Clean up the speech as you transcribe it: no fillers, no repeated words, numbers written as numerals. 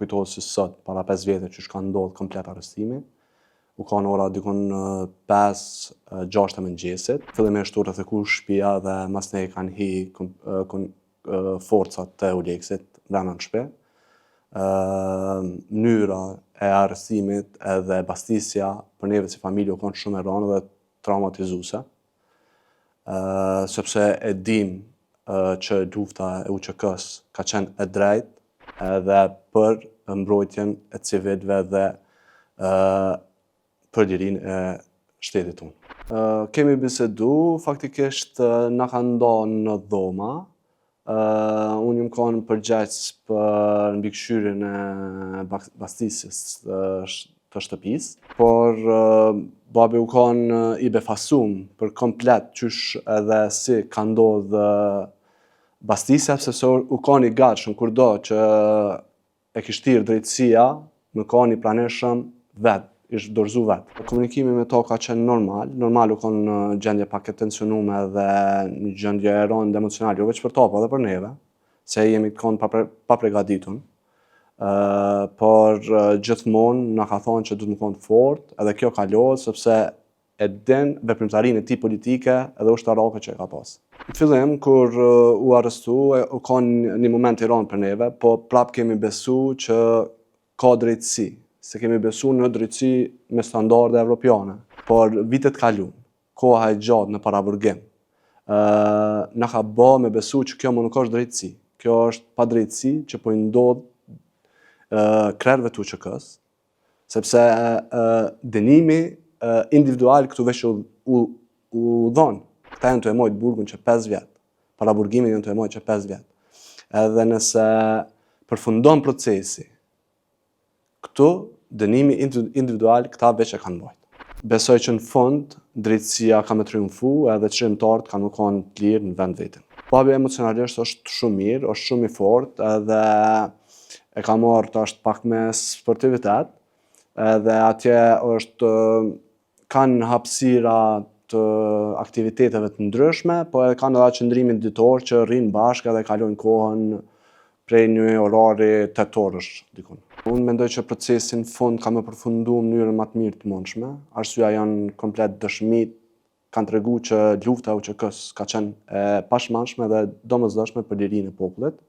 kujtohet si sot, para 5 vjetë që shka ndodhë komplet arrestimi. U ka në ora dikon 5-6 të mëngjesit. Fillimisht u rrethëku shtëpia dhe mas ne kanë hi forcat të Euleksit brenda në shtëpi. Mënyra e arrestimit edhe bastisja për neve si familje u kanë shumë e rëndë dhe traumatizuese. Sepse e dim që lufta e UÇK-s ka qenë e drejtë edhe për mbrojtjen e civilëve dhe për lirinë e shtetit tonë. Kemi bisedu, faktikisht na kanë ndarë në dhoma. Unë jam kanë përgjegjës për mbikëqyrjen e bastisjes të shtëpisë, por babi u kanë i befasum për komplet qysh edhe si ka ndodhë bastisja, sepse u kanë i gatshëm kurdo që e kishtirë drejtësia, më kanë i pranishëm vetë, ishtë dorëzu vetë. Komunikimi me to ka qenë normal u kanë në gjendje pak e tensionume dhe në gjendje e rëndë emocionale, jo veç për to, po edhe për neve, se jemi të kanë pa pregaditun. Por gjithmonë na ka thonë që du të më konë fort, edhe kjo kalohet sepse e din veprimtarinë e tij politike edhe ushtarake që e ka pas. Në fillim, kur u arrestu, u kanë një moment i rëndë për neve, po prap kemi besu që ka drejtësi, se kemi besu në drejtësi me standarde evropiane. Por vitet kalun, koha e gjatë në paraburgim, na ka bë me besu që kjo më nuk është drejtësi. Kjo është pa drejtësi që po i ndodh krerëve të UÇK-s, sepse dënimi individual këtu veç u dhonë. Këta janë të e mojtë burgun që 5 vjetë, paraburgimin janë të e mojtë që 5 vjetë. Edhe nëse përfundon procesi, këtu dënimi individual këta veç e kanë mojtë. Besoj që në fund, drejtësia ka me triumfu edhe çrimtarët kanë më kanë të lirë në vend vetin. Babi emocionalisht është shumë mirë, është shumë i fort edhe e ka marrë të është pak me sportivitet edhe atje është kanë hapësira të aktiviteteve të ndryshme, po edhe kanë edhe qëndrimin ditor që rrinë bashkë edhe kalojnë kohën prej një orari 8 orësh dikun. Unë mendoj që procesin fund ka me përfundu në mënyrën më të mirë të mundshme. Arsyeja janë komplet dëshmit, kanë tregu që lufta e UÇK-s ka qenë e pashmangshme dhe domosdoshme për lirinë e popullit.